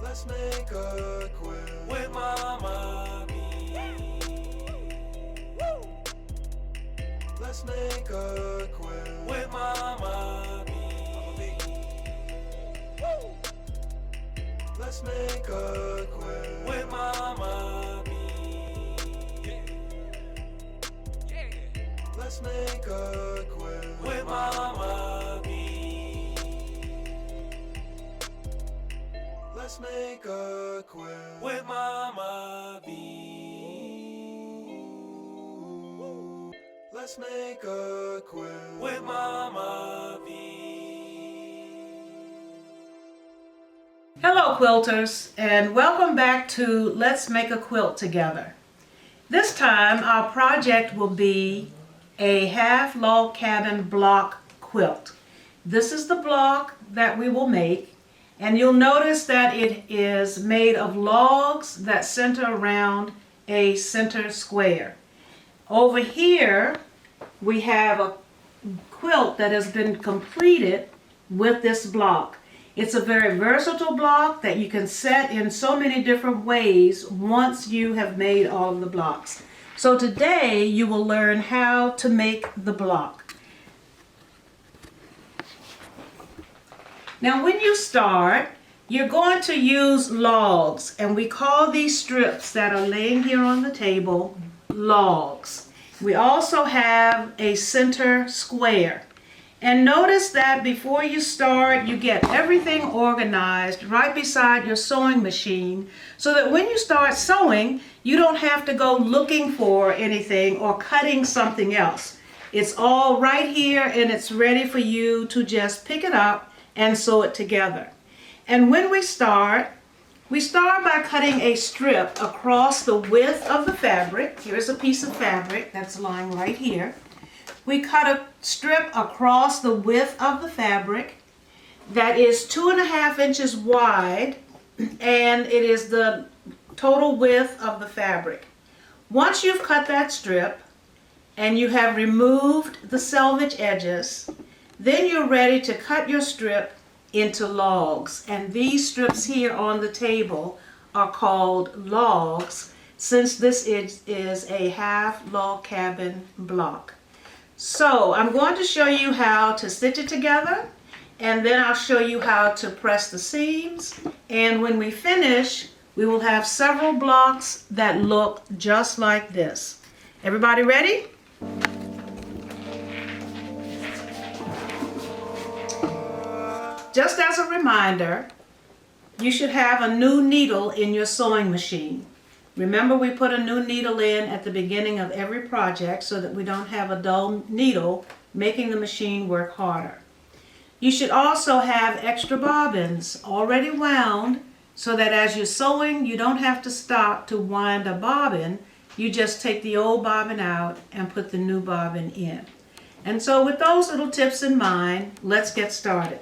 Let's make a quilt with Mama B. Let's make a quilt with Mama B. Let's make a quilt with Mama B. Let's make a quilt with Mama B. Let's make a quilt with Mama B. Let's make a quilt with Mama B. Hello quilters, and welcome back to Let's Make a Quilt Together. This time our project will be a half log cabin block quilt. This is the block that we will make, and you'll notice that it is made of logs that center around a center square. Over here we have a quilt that has been completed with this block. It's a very versatile block that you can set in so many different ways once you have made all of the blocks. So today you will learn how to make the block. Now when you start, you're going to use logs, and we call these strips that are laying here on the table logs. We also have a center square. And notice that before you start, you get everything organized right beside your sewing machine so that when you start sewing, you don't have to go looking for anything or cutting something else. It's all right here and it's ready for you to just pick it up and sew it together. And when we start by cutting a strip across the width of the fabric. Here's a piece of fabric that's lying right here. We cut a strip across the width of the fabric that is 2.5 inches wide, and it is the total width of the fabric. Once you've cut that strip and you have removed the selvage edges, then you're ready to cut your strip into logs. And these strips here on the table are called logs, since this is a half log cabin block. So I'm going to show you how to stitch it together, and then I'll show you how to press the seams, and when we finish we will have several blocks that look just like this. Everybody ready? Just as a reminder, you should have a new needle in your sewing machine. Remember, we put a new needle in at the beginning of every project so that we don't have a dull needle making the machine work harder. You should also have extra bobbins already wound so that as you're sewing, you don't have to stop to wind a bobbin. You just take the old bobbin out and put the new bobbin in. And so with those little tips in mind, let's get started.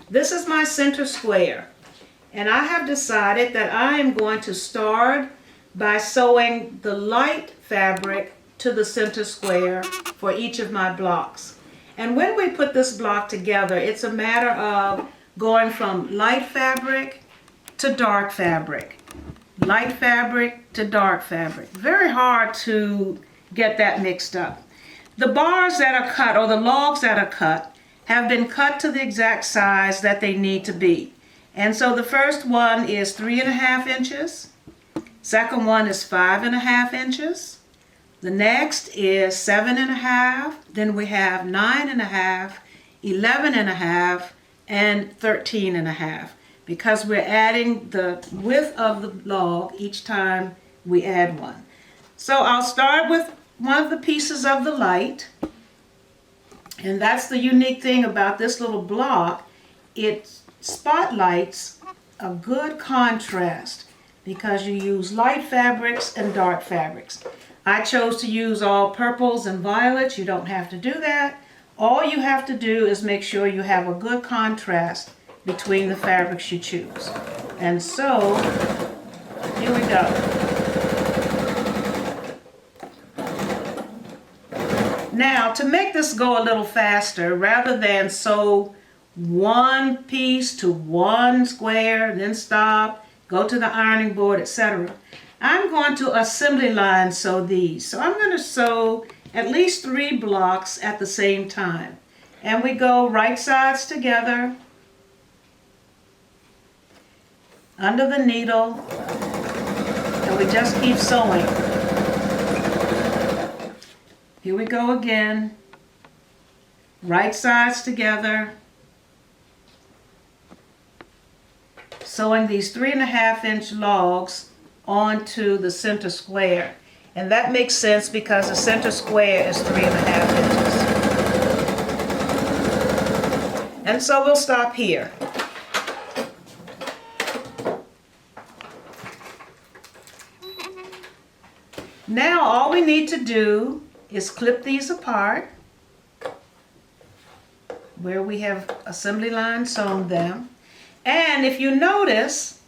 This is my center square. And I have decided that I am going to start by sewing the light fabric to the center square for each of my blocks. And when we put this block together, it's a matter of going from light fabric to dark fabric. Light fabric to dark fabric. Very hard to get that mixed up. The bars that are cut, or the logs that are cut, have been cut to the exact size that they need to be. And so the first one is 3.5 inches. Second one is 5.5 inches. The next is 7.5. Then we have 9.5, 11.5, and 13.5. Because we're adding the width of the log each time we add one. So I'll start with one of the pieces of the light. And that's the unique thing about this little block. It spotlights a good contrast because you use light fabrics and dark fabrics. I chose to use all purples and violets. You don't have to do that. All you have to do is make sure you have a good contrast between the fabrics you choose. And so, here we go. Now, to make this go a little faster, rather than sew one piece to one square, then stop, go to the ironing board, etc. I'm going to assembly line sew these. So I'm going to sew at least 3 blocks at the same time. And we go right sides together, under the needle, and we just keep sewing. Here we go again. Right sides together. Sewing these 3.5-inch logs onto the center square. And that makes sense because the center square is 3.5 inches. And so we'll stop here. Now all we need to do is clip these apart where we have assembly line sewn them. And if you notice,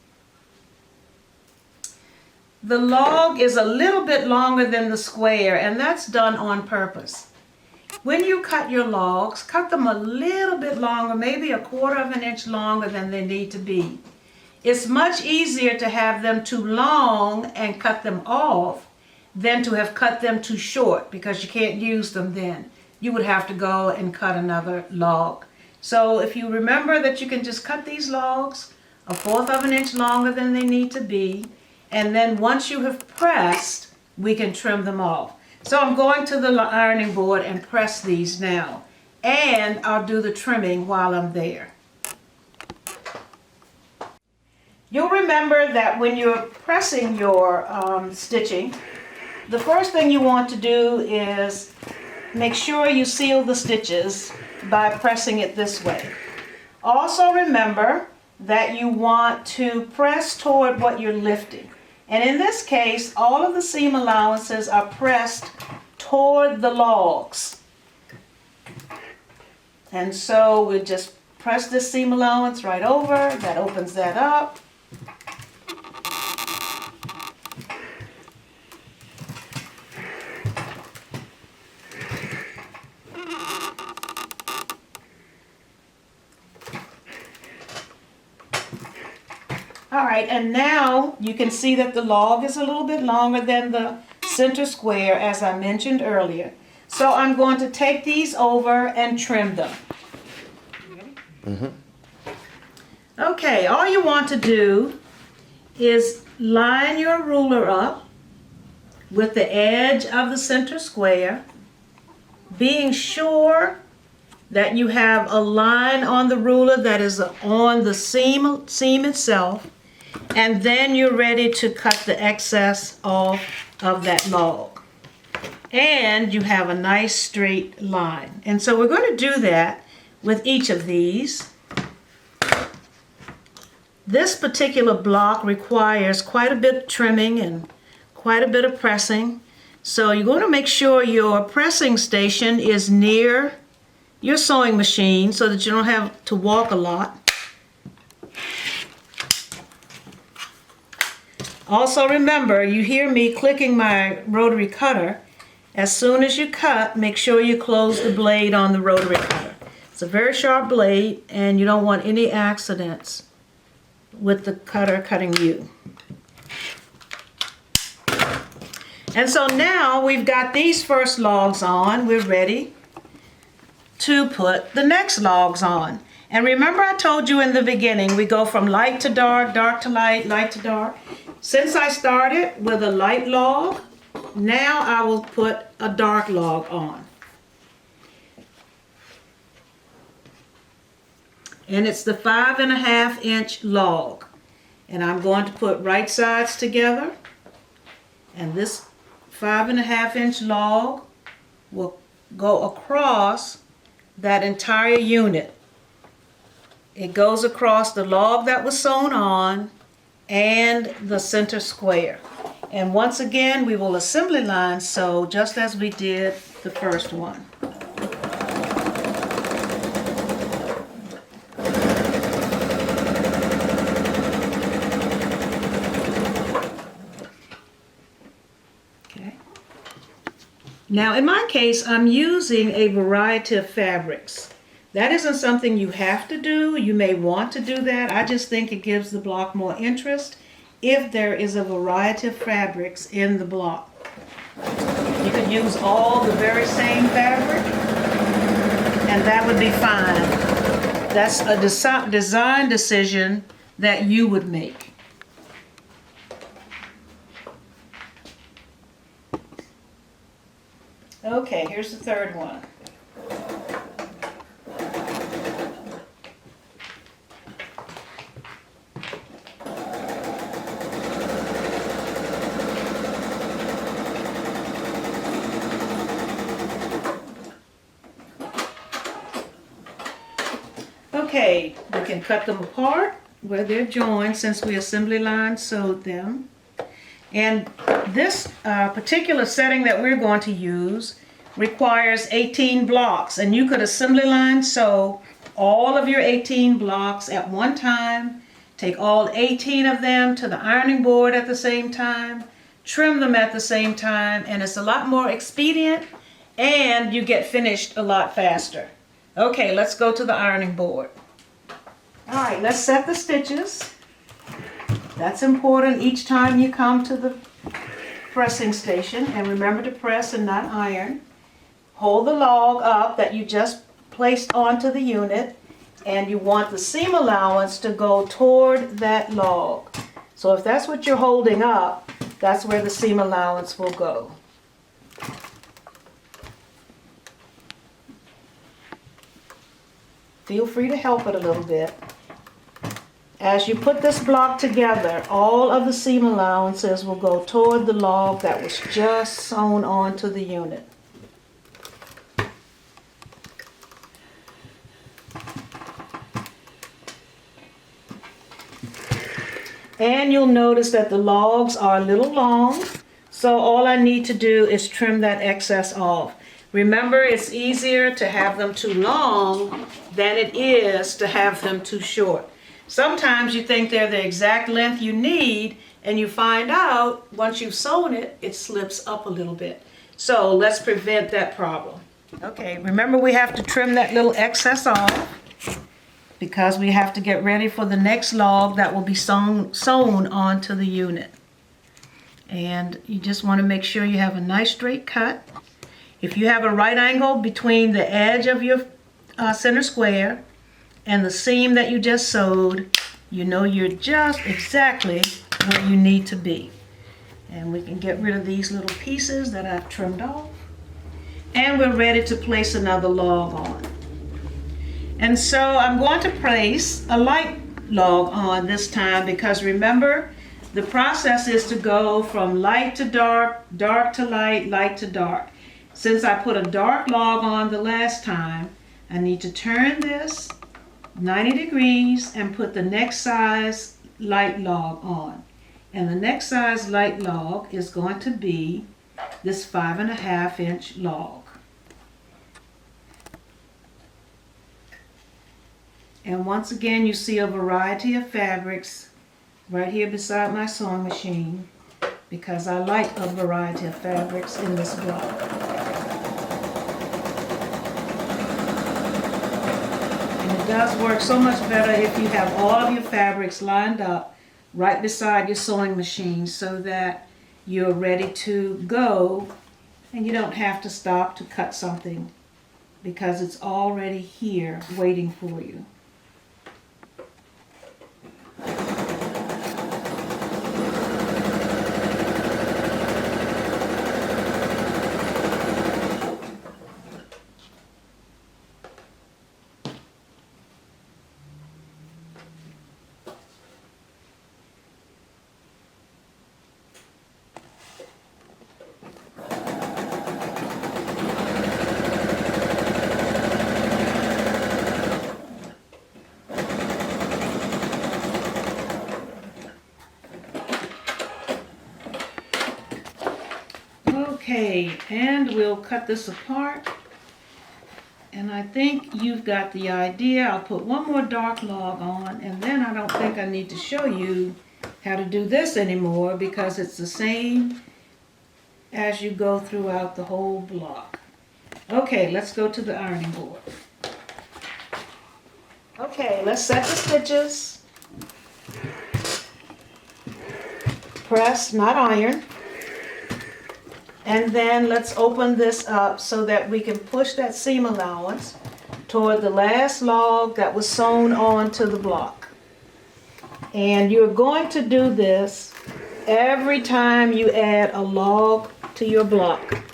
the log is a little bit longer than the square, and that's done on purpose. When you cut your logs, cut them a little bit longer, maybe 1/4 inch longer than they need to be. It's much easier to have them too long and cut them off than to have cut them too short, because you can't use them then. You would have to go and cut another log. So if you remember that you can just cut these logs 1/4 inch longer than they need to be, and then once you have pressed, we can trim them off. So I'm going to the ironing board and press these now, and I'll do the trimming while I'm there. You'll remember that when you're pressing your stitching, the first thing you want to do is make sure you seal the stitches by pressing it this way. Also remember that you want to press toward what you're lifting. And in this case, all of the seam allowances are pressed toward the logs. And so we just press this seam allowance right over. That opens that up. All right, and now you can see that the log is a little bit longer than the center square, as I mentioned earlier. So I'm going to take these over and trim them. Okay, all you want to do is line your ruler up with the edge of the center square, being sure that you have a line on the ruler that is on the seam itself, and then you're ready to cut the excess off of that log. And you have a nice straight line. And so we're going to do that with each of these. This particular block requires quite a bit of trimming and quite a bit of pressing. So you're going to make sure your pressing station is near your sewing machine so that you don't have to walk a lot. Also remember, you hear me clicking my rotary cutter. As soon as you cut, make sure you close the blade on the rotary cutter. It's a very sharp blade, and you don't want any accidents with the cutter cutting you. And so now we've got these first logs on. We're ready to put the next logs on. And remember, I told you in the beginning, we go from light to dark, dark to light, light to dark. Since I started with a light log, now I will put a dark log on. And it's the 5.5 inch log. And I'm going to put right sides together. And this 5.5 inch log will go across that entire unit. It goes across the log that was sewn on and the center square. And once again, we will assembly line sew just as we did the first one. Okay. Now in my case, I'm using a variety of fabrics. That isn't something you have to do. You may want to do that. I just think it gives the block more interest if there is a variety of fabrics in the block. You could use all the very same fabric, and that would be fine. That's a design decision that you would make. Okay, here's the third one. Okay, we can cut them apart where they're joined since we assembly line sewed them. And this particular setting that we're going to use requires 18 blocks, and you could assembly line sew all of your 18 blocks at one time, take all 18 of them to the ironing board at the same time, trim them at the same time, and it's a lot more expedient and you get finished a lot faster. Okay, let's go to the ironing board. All right, let's set the stitches. That's important each time you come to the pressing station, and remember to press and not iron. Hold the log up that you just placed onto the unit, and you want the seam allowance to go toward that log. So if that's what you're holding up, that's where the seam allowance will go. Feel free to help it a little bit. As you put this block together, all of the seam allowances will go toward the log that was just sewn onto the unit. And you'll notice that the logs are a little long, so all I need to do is trim that excess off. Remember, it's easier to have them too long than it is to have them too short. Sometimes you think they're the exact length you need, and you find out once you've sewn it, it slips up a little bit. So let's prevent that problem. Okay, remember we have to trim that little excess off because we have to get ready for the next log that will be sewn onto the unit. And you just want to make sure you have a nice straight cut. If you have a right angle between the edge of your center square and the seam that you just sewed, you know you're just exactly where you need to be. And we can get rid of these little pieces that I've trimmed off. And we're ready to place another log on. And so I'm going to place a light log on this time because remember, the process is to go from light to dark, dark to light, light to dark. Since I put a dark log on the last time, I need to turn this 90 degrees and put the next size light log on. And the next size light log is going to be this 5.5 inch log. And once again, you see a variety of fabrics right here beside my sewing machine because I like a variety of fabrics in this block. It does work so much better if you have all of your fabrics lined up right beside your sewing machine so that you're ready to go and you don't have to stop to cut something because it's already here waiting for you. Okay, and we'll cut this apart. And I think you've got the idea. I'll put one more dark log on, and then I don't think I need to show you how to do this anymore because it's the same as you go throughout the whole block. Okay, let's go to the ironing board. Okay, let's set the stitches. Press, not iron. And then let's open this up so that we can push that seam allowance toward the last log that was sewn onto the block. And you're going to do this every time you add a log to your block.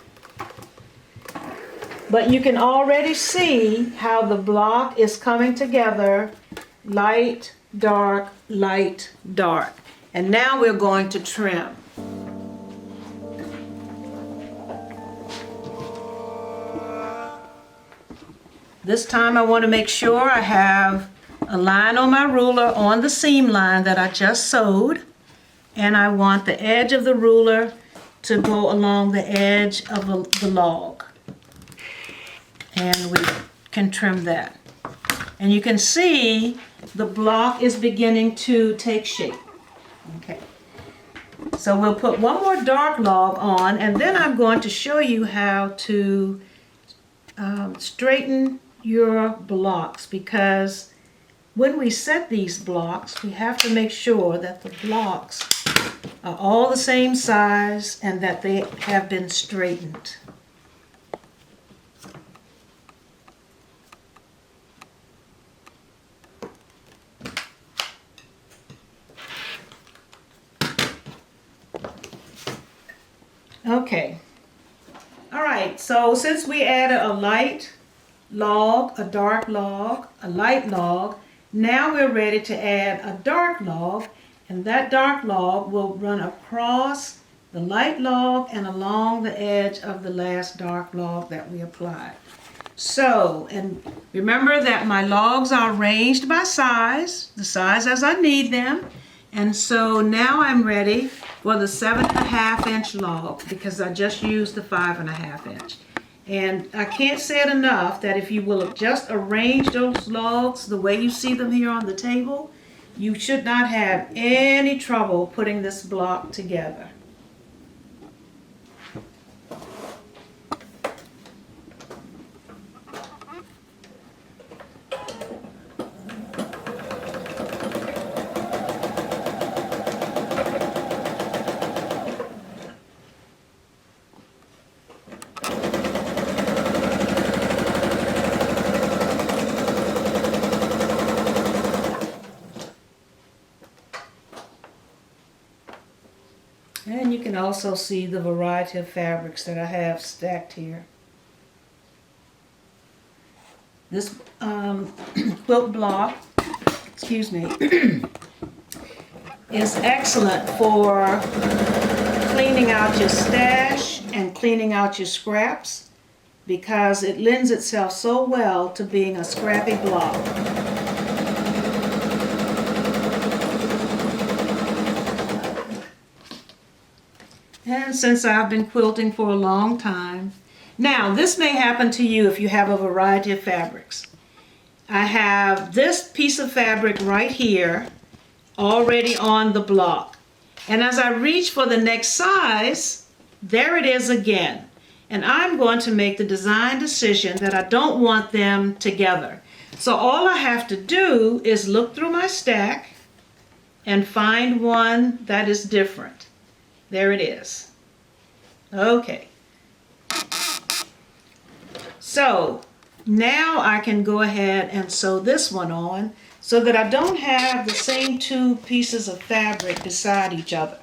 But you can already see how the block is coming together, light, dark, light, dark. And now we're going to trim. This time I want to make sure I have a line on my ruler on the seam line that I just sewed. And I want the edge of the ruler to go along the edge of the log. And we can trim that. And you can see the block is beginning to take shape. Okay. So we'll put one more dark log on, and then I'm going to show you how to straighten your blocks, because when we set these blocks, we have to make sure that the blocks are all the same size and that they have been straightened. Okay. All right, so since we added a light log, a dark log, a light log, now we're ready to add a dark log, and that dark log will run across the light log and along the edge of the last dark log that we applied. So, and remember that my logs are arranged by size, the size as I need them. And so now I'm ready for the 7.5 inch log, because I just used the 5.5 inch. And I can't say it enough that if you will just arrange those logs the way you see them here on the table, you should not have any trouble putting this block together. And you can also see the variety of fabrics that I have stacked here. This quilt block, excuse me, is excellent for cleaning out your stash and cleaning out your scraps, because it lends itself so well to being a scrappy block. And since I've been quilting for a long time, now this may happen to you if you have a variety of fabrics. I have this piece of fabric right here already on the block. And as I reach for the next size, there it is again. And I'm going to make the design decision that I don't want them together. So all I have to do is look through my stack and find one that is different. There it is. Okay. So now I can go ahead and sew this one on so that I don't have the same two pieces of fabric beside each other,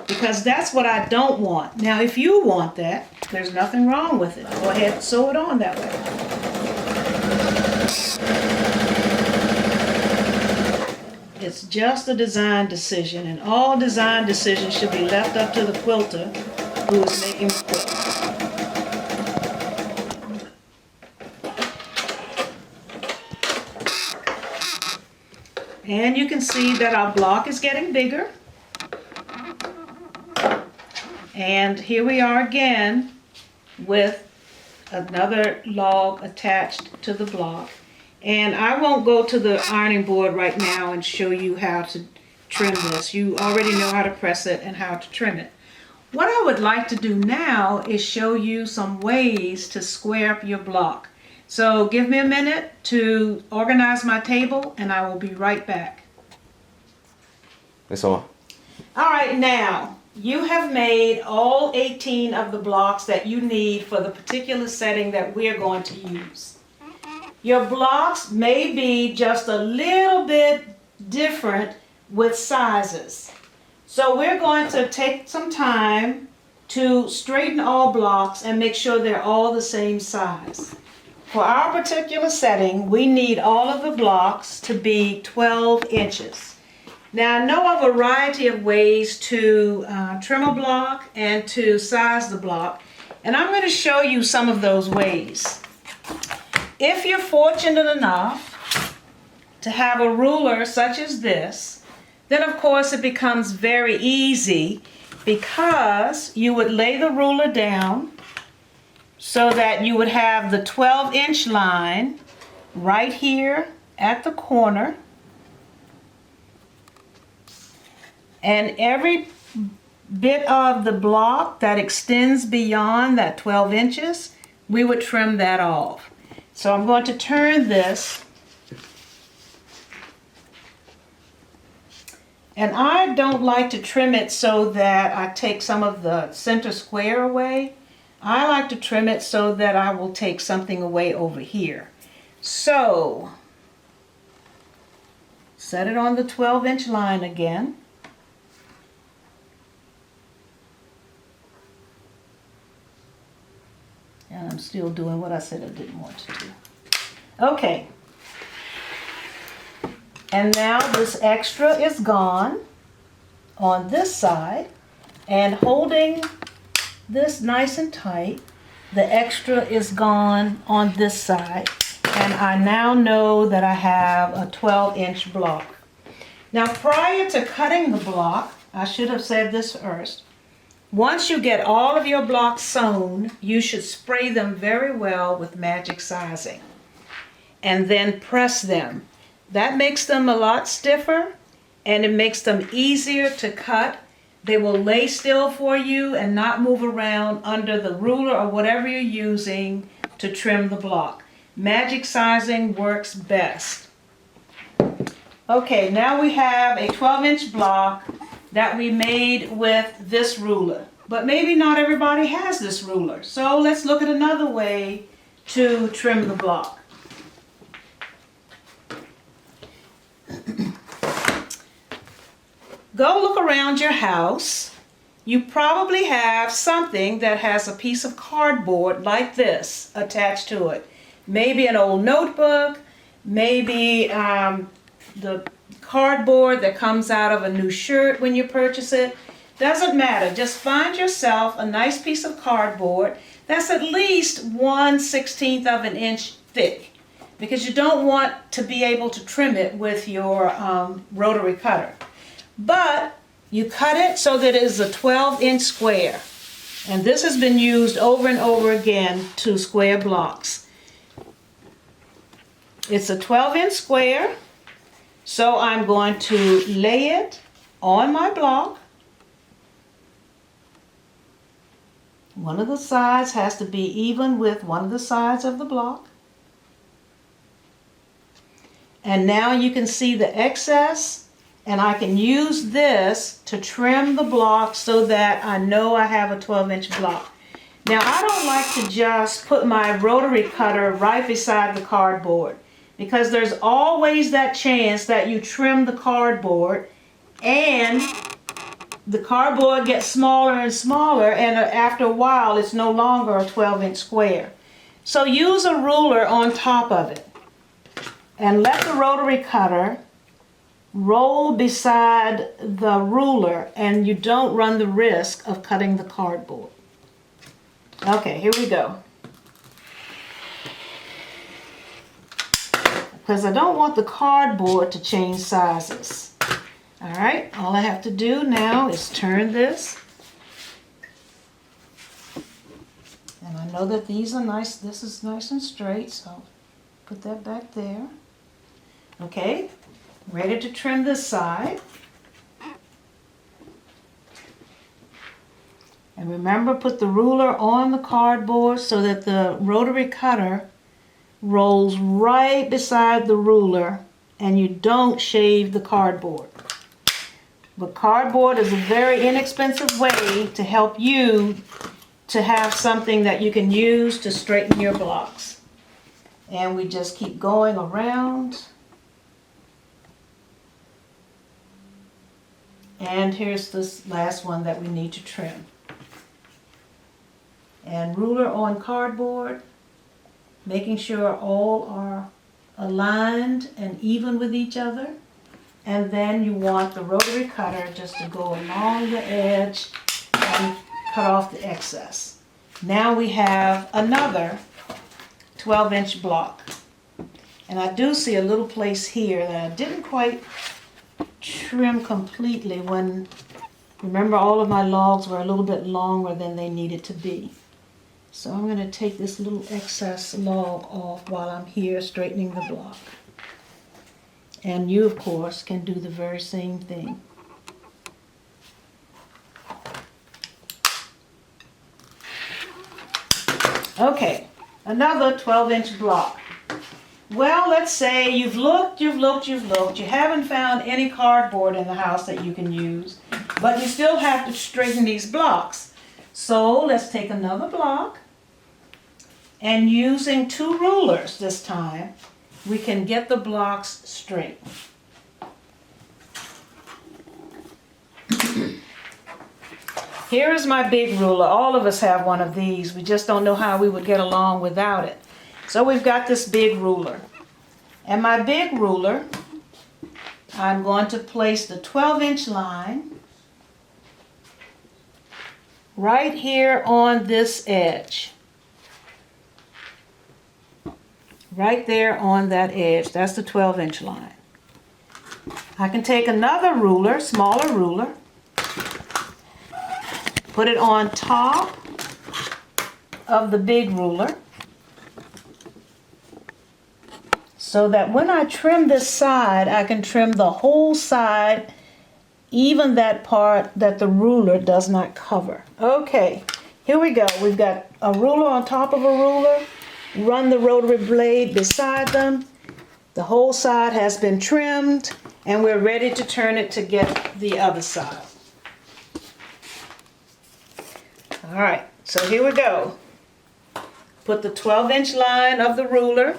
because that's what I don't want. Now if you want that, there's nothing wrong with it. Go ahead and sew it on that way. It's just a design decision, and all design decisions should be left up to the quilter who is making the quilt. And you can see that our block is getting bigger. And here we are again with another log attached to the block. And I won't go to the ironing board right now and show you how to trim this. You already know how to press it and how to trim it. What I would like to do now is show you some ways to square up your block. So give me a minute to organize my table and I will be right back. That's all. All right, now you have made all 18 of the blocks that you need for the particular setting that we're going to use. Your blocks may be just a little bit different with sizes. So we're going to take some time to straighten all blocks and make sure they're all the same size. For our particular setting, we need all of the blocks to be 12 inches. Now I know a variety of ways to trim a block and to size the block, and I'm going to show you some of those ways. If you're fortunate enough to have a ruler such as this, then of course it becomes very easy because you would lay the ruler down so that you would have the 12-inch line right here at the corner. And every bit of the block that extends beyond that 12 inches, we would trim that off. So I'm going to turn this. And I don't like to trim it so that I take some of the center square away. I like to trim it so that I will take something away over here. So, set it on the 12-inch line again. And I'm still doing what I said I didn't want to do. Okay. And now this extra is gone on this side, and holding this nice and tight, the extra is gone on this side, and I now know that I have a 12-inch block. Now prior to cutting the block, I should have said this first, once you get all of your blocks sewn, you should spray them very well with magic sizing and then press them. That makes them a lot stiffer and it makes them easier to cut. They will lay still for you and not move around under the ruler or whatever you're using to trim the block. Magic sizing works best. Okay, now we have a 12-inch block that we made with this ruler. But maybe not everybody has this ruler. So let's look at another way to trim the block. Go look around your house. You probably have something that has a piece of cardboard like this attached to it. Maybe an old notebook, maybe the cardboard that comes out of a new shirt when you purchase it. Doesn't matter. Just find yourself a nice piece of cardboard that's at least 1/16 of an inch thick, because you don't want to be able to trim it with your rotary cutter. But you cut it so that it is a 12-inch square. And this has been used over and over again to square blocks. It's a 12-inch square. So I'm going to lay it on my block. One of the sides has to be even with one of the sides of the block. And now you can see the excess, and I can use this to trim the block so that I know I have a 12-inch block. Now I don't like to just put my rotary cutter right beside the cardboard, because there's always that chance that you trim the cardboard and the cardboard gets smaller and smaller, and after a while it's no longer a 12-inch square. So use a ruler on top of it and let the rotary cutter roll beside the ruler, and you don't run the risk of cutting the cardboard. Okay, here we go. Because I don't want the cardboard to change sizes. All right, all I have to do now is turn this. And I know that these are nice, this is nice and straight, so I'll put that back there. Okay, ready to trim this side. And remember, put the ruler on the cardboard so that the rotary cutter rolls right beside the ruler, and you don't shave the cardboard. But cardboard is a very inexpensive way to help you to have something that you can use to straighten your blocks. And we just keep going around. And here's this last one that we need to trim. And ruler on cardboard, making sure all are aligned and even with each other. And then you want the rotary cutter just to go along the edge and cut off the excess. Now we have another 12-inch block. And I do see a little place here that I didn't quite trim completely when, remember, all of my logs were a little bit longer than they needed to be. So I'm going to take this little excess log off while I'm here straightening the block. And you, of course, can do the very same thing. Okay, another 12-inch block. Well, let's say you've looked, you haven't found any cardboard in the house that you can use, but you still have to straighten these blocks. So let's take another block, and using 2 rulers this time, we can get the blocks straight. Here is my big ruler. All of us have one of these. We just don't know how we would get along without it. So we've got this big ruler. And my big ruler, I'm going to place the 12-inch line right here on this edge. Right there on that edge. That's the 12-inch line. I can take another ruler, smaller ruler, put it on top of the big ruler, so that when I trim this side, I can trim the whole side, even that part that the ruler does not cover. Okay, here we go. We've got a ruler on top of a ruler. Run the rotary blade beside them. The whole side has been trimmed, and we're ready to turn it to get the other side. All right, so here we go. Put the 12-inch line of the ruler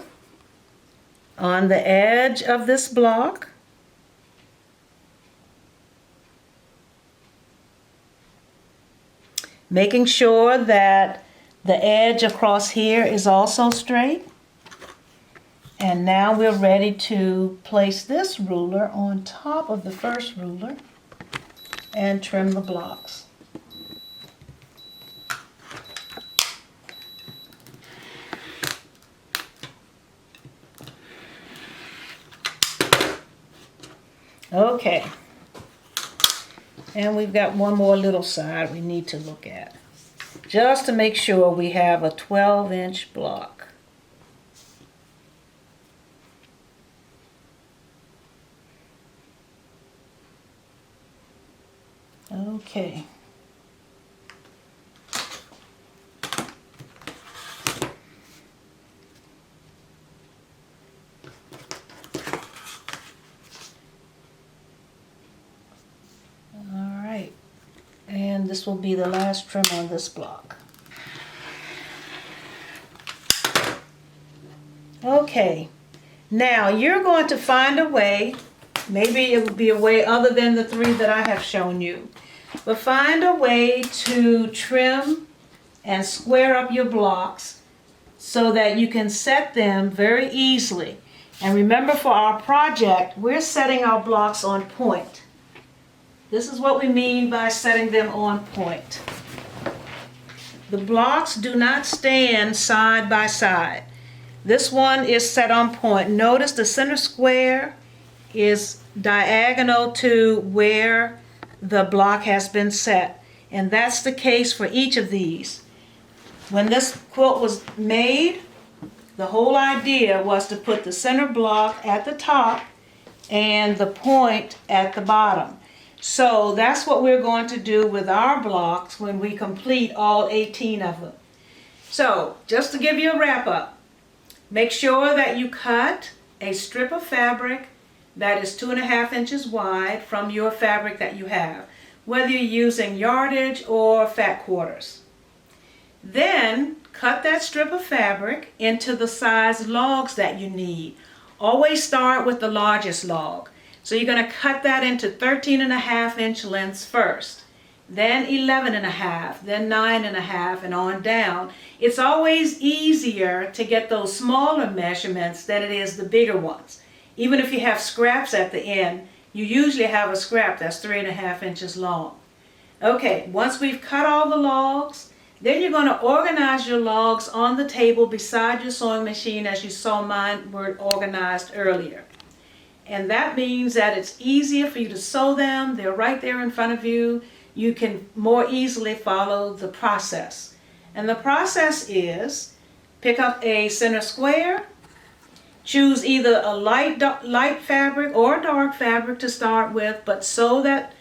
on the edge of this block. Making sure that the edge across here is also straight. And now we're ready to place this ruler on top of the first ruler and trim the blocks. Okay, and we've got one more little side we need to look at, just to make sure we have a 12-inch block. Okay. And this will be the last trim on this block. Okay, now you're going to find a way, maybe it would be a way other than the 3 that I have shown you, but find a way to trim and square up your blocks so that you can set them very easily. And remember, for our project, we're setting our blocks on point. This is what we mean by setting them on point. The blocks do not stand side by side. This one is set on point. Notice the center square is diagonal to where the block has been set. And that's the case for each of these. When this quilt was made, the whole idea was to put the center block at the top and the point at the bottom. So that's what we're going to do with our blocks when we complete all 18 of them. So just to give you a wrap up, Make sure that you cut a strip of fabric that is 2.5 inches wide from your fabric that you have, whether you're using yardage or fat quarters. Then cut that strip of fabric into the size logs that you need. Always start with the largest log. So you're going to cut that into 13.5 inch lengths first, then 11.5, then 9.5, and on down. It's always easier to get those smaller measurements than it is the bigger ones. Even if you have scraps at the end, you usually have a scrap that's 3.5 inches long. Okay, once we've cut all the logs, then you're going to organize your logs on the table beside your sewing machine as you saw mine were organized earlier. And that means that it's easier for you to sew them. They're right there in front of you. You can more easily follow the process. And the process is pick up a center square, choose either a light fabric or a dark fabric to start with, but sew that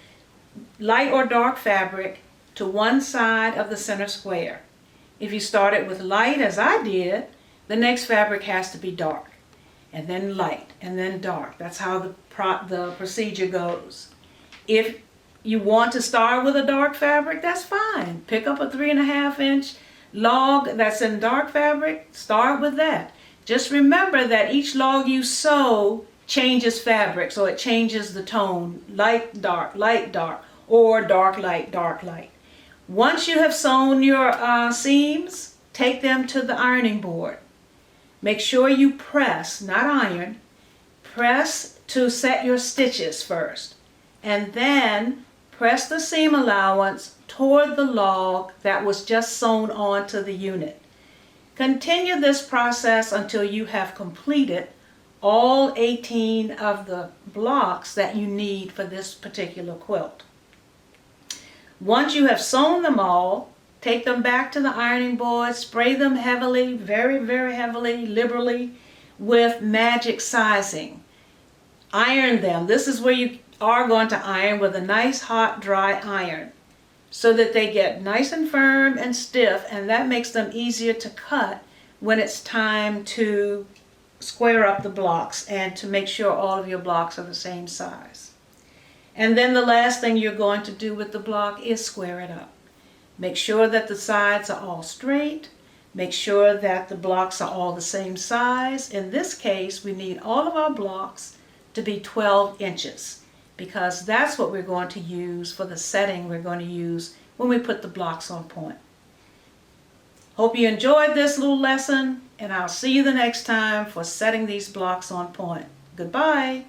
light or dark fabric to one side of the center square. If you started with light, as I did, the next fabric has to be dark, and then light, and then dark. That's how the procedure goes. If you want to start with a dark fabric, that's fine. Pick up a 3.5 inch log that's in dark fabric, start with that. Just remember that each log you sew changes fabric, so it changes the tone, light, dark, or dark, light, dark, light. Once you have sewn your seams, take them to the ironing board. Make sure you press, not iron, press to set your stitches first, and then press the seam allowance toward the log that was just sewn onto the unit. Continue this process until you have completed all 18 of the blocks that you need for this particular quilt. Once you have sewn them all, take them back to the ironing board, spray them heavily, very, very heavily, liberally, with magic sizing. Iron them. This is where you are going to iron with a nice hot dry iron so that they get nice and firm and stiff, and that makes them easier to cut when it's time to square up the blocks and to make sure all of your blocks are the same size. And then the last thing you're going to do with the block is square it up. Make sure that the sides are all straight. Make sure that the blocks are all the same size. In this case, we need all of our blocks to be 12 inches because that's what we're going to use for the setting we're going to use when we put the blocks on point. Hope you enjoyed this little lesson, and I'll see you the next time for setting these blocks on point. Goodbye.